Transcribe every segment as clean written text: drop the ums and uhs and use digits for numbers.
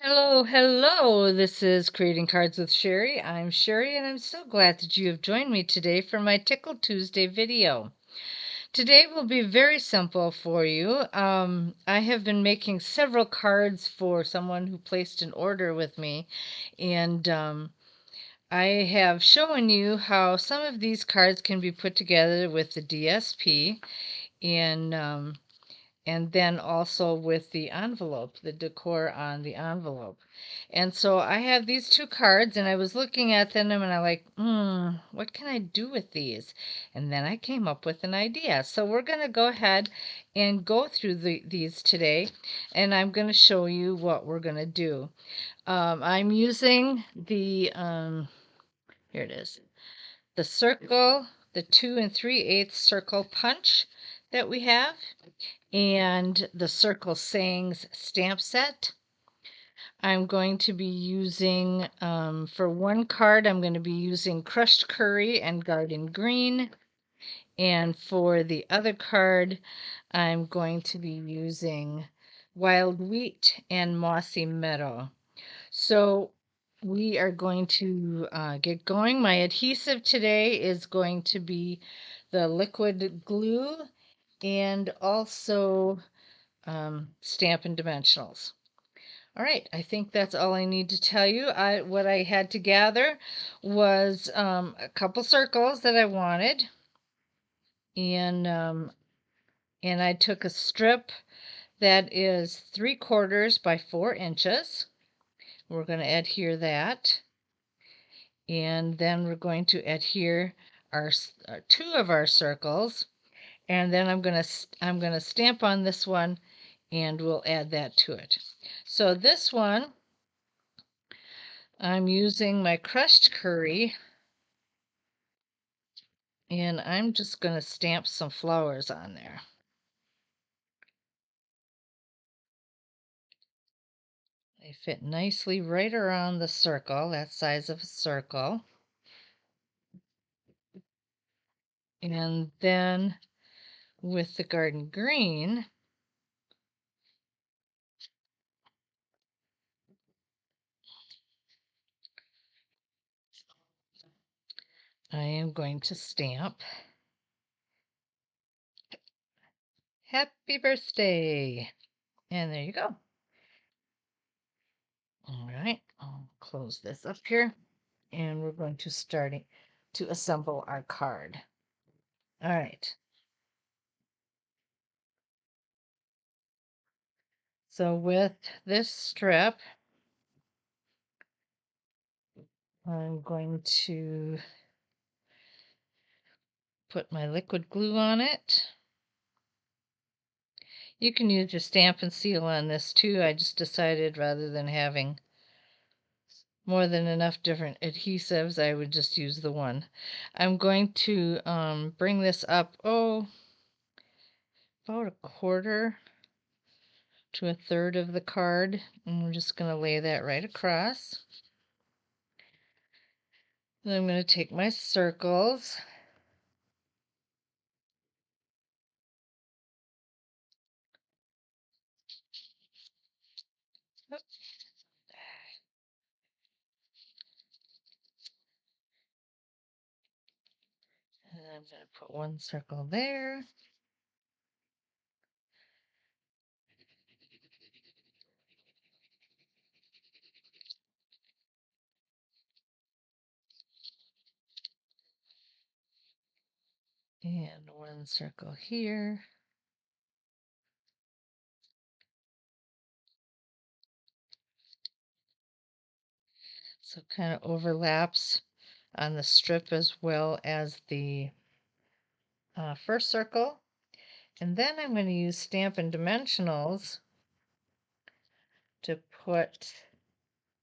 Hello, hello. This is Creating Cards with Sherry. I'm Sherry, and I'm so glad that you have joined me today for my Tickled Tuesday video. Today will be very simple for you. I have been making several cards for someone who placed an order with me, and I have shown you how some of these cards can be put together with the DSP and then also with the envelope, the decor on the envelope. And so I have these two cards, and I was looking at them, and I'm like, what can I do with these? And then I came up with an idea. So we're going to go ahead and go through these today, and I'm going to show you what we're going to do. I'm using here it is, the circle, the 2 3/8 circle punch that we have, and the Circle Sayings stamp set. I'm going to be using, for one card, I'm going to be using Crushed Curry and Garden Green. And for the other card, I'm going to be using Wild Wheat and Mossy Meadow. So we are going to get going. My adhesive today is going to be the liquid glue and also Stampin' Dimensionals. All right, I think that's all I need to tell you. What I had to gather was a couple circles that I wanted, and I took a strip that is 3/4 by 4 inches. We're going to adhere that, and then we're going to adhere our two of our circles, and then I'm going to stamp on this one, and we'll add that to it. So this one, I'm using my crushed curry, and I'm just going to stamp some flowers on there. They fit nicely right around the circle, that size of a circle. And then with the garden green, I am going to stamp Happy Birthday. And there you go. All right, I'll close this up here, and we're going to start to assemble our card. All right. So with this strip, I'm going to put my liquid glue on it. You can use your stamp and seal on this too. I just decided rather than having more than enough different adhesives, I would just use the one. I'm going to bring this up, about 1/4 to 1/3 of the card, and we're just going to lay that right across. Then I'm going to take my circles, and I'm going to put one circle there. And one circle here. So it kind of overlaps on the strip as well as the first circle. And then I'm going to use Stampin' Dimensionals to put,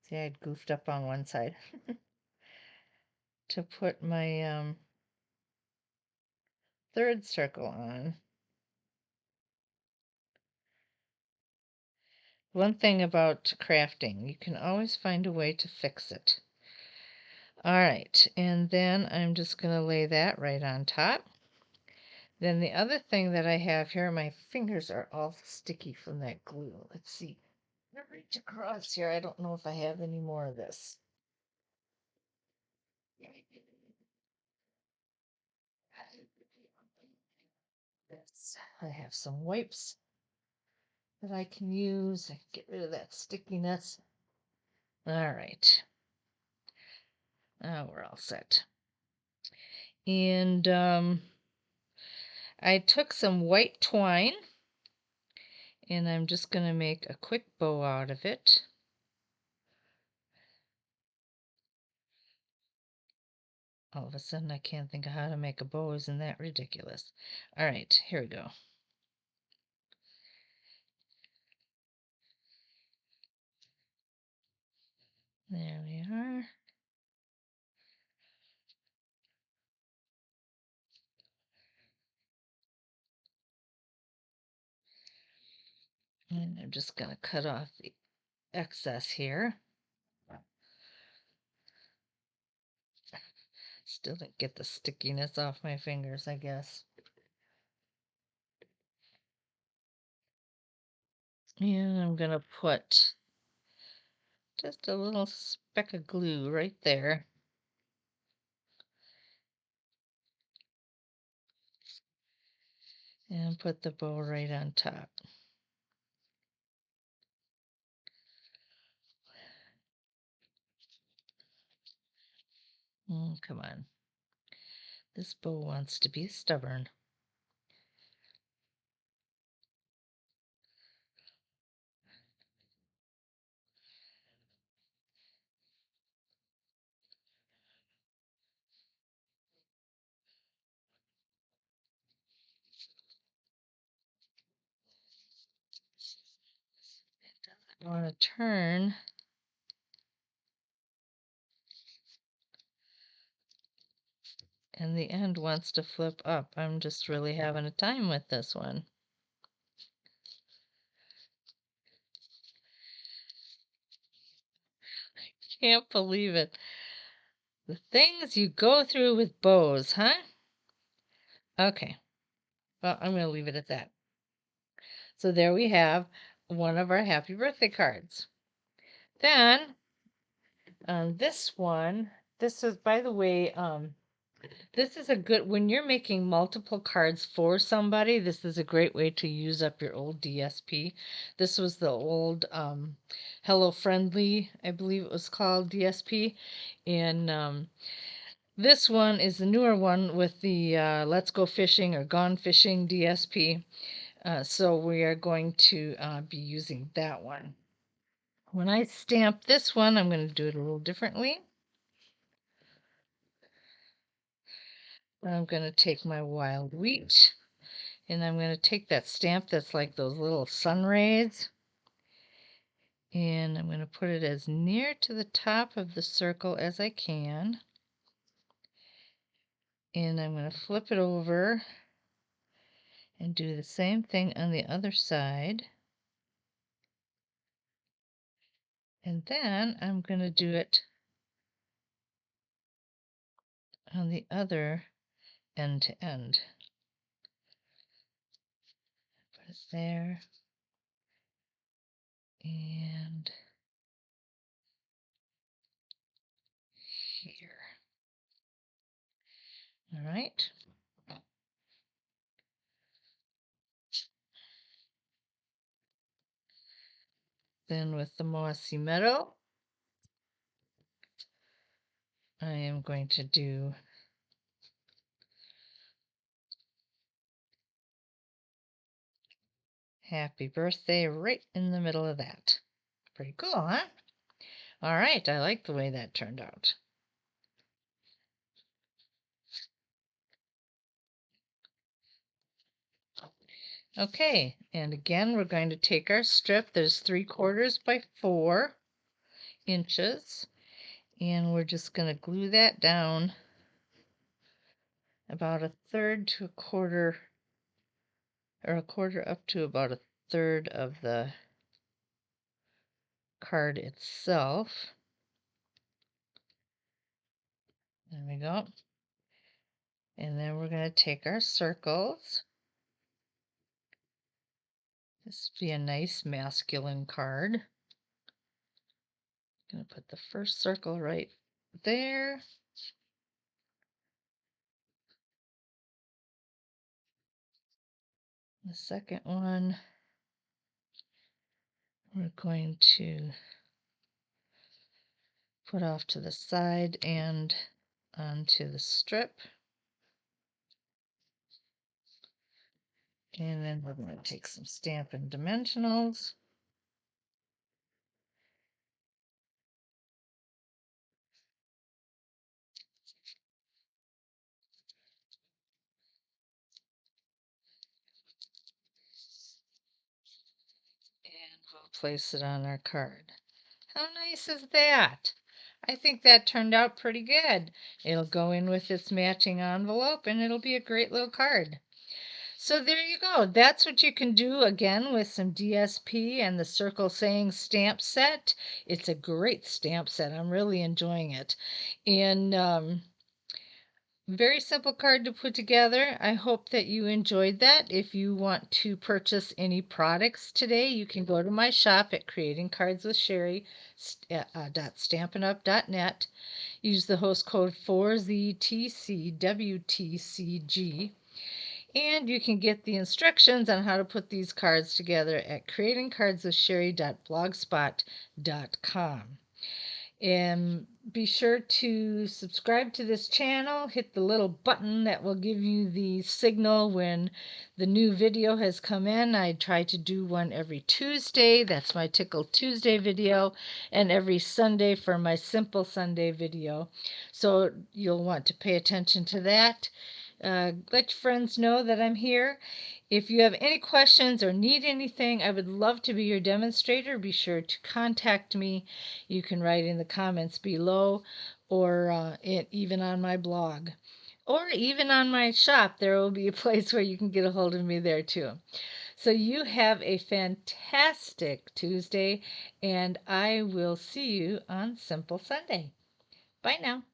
see, I goofed up on one side, to put my third circle on. One thing about crafting, you can always find a way to fix it. All right, and then I'm just going to lay that right on top. Then the other thing that I have here, my fingers are all sticky from that glue. Let's see. Reach across here. I don't know if I have any more of this. I have some wipes that I can use. I can get rid of that stickiness. All right. Now we're all set. And I took some white twine and I'm just going to make a quick bow out of it. All of a sudden, I can't think of how to make a bow. Isn't that ridiculous? All right, here we go. There we are. And I'm just going to cut off the excess here. Still didn't get the stickiness off my fingers, I guess. And I'm going to put just a little speck of glue right there. And put the bow right on top. Come on. This bow wants to be stubborn. I want to turn and the end wants to flip up. I'm just really having a time with this one. I can't believe it. The things you go through with bows, huh? Okay. Well, I'm going to leave it at that. So there we have one of our happy birthday cards. Then on this one, this is, by the way, this is a good, when you're making multiple cards for somebody, this is a great way to use up your old DSP. This was the old Hello Friendly, I believe it was called, DSP. And this one is the newer one with the Let's Go Fishing or Gone Fishing DSP. So we are going to be using that one. When I stamp this one, I'm going to do it a little differently. I'm going to take my wild wheat and I'm going to take that stamp that's like those little sun rays and I'm going to put it as near to the top of the circle as I can. And I'm going to flip it over and do the same thing on the other side. And then I'm going to do it on the other end to end. Put it there. And here. All right. Then with the mossy meadow, I am going to do happy birthday right in the middle of that. Pretty cool, huh? All right, I like the way that turned out. Okay, and again, we're going to take our strip. There's 3/4 by 4 inches, and we're just going to glue that down about 1/3 to 1/4, or 1/4 up to about 1/3 of the card itself. There we go. And then we're going to take our circles. This would be a nice masculine card. I'm going to put the first circle right there. The second one, we're going to put off to the side and onto the strip. And then we're going to take some Stampin' Dimensionals. And we'll place it on our card. How nice is that? I think that turned out pretty good. It'll go in with its matching envelope and it'll be a great little card. So there you go. That's what you can do again with some DSP and the Circle Saying stamp set. It's a great stamp set. I'm really enjoying it. And very simple card to put together. I hope that you enjoyed that. If you want to purchase any products today, you can go to my shop at creatingcardswithsherry.stampinup.net. Use the host code 4ZTCWTCG. And you can get the instructions on how to put these cards together at creatingcardswithsherry.blogspot.com. And be sure to subscribe to this channel. Hit the little button that will give you the signal when the new video has come in. I try to do one every Tuesday. That's my Tickled Tuesday video. And every Sunday for my Simple Sunday video. So you'll want to pay attention to that. Let your friends know that I'm here. If you have any questions or need anything, I would love to be your demonstrator. Be sure to contact me. You can write in the comments below or even on my blog. Or even on my shop, there will be a place where you can get a hold of me there too. So you have a fantastic Tuesday, and I will see you on Simple Sunday. Bye now.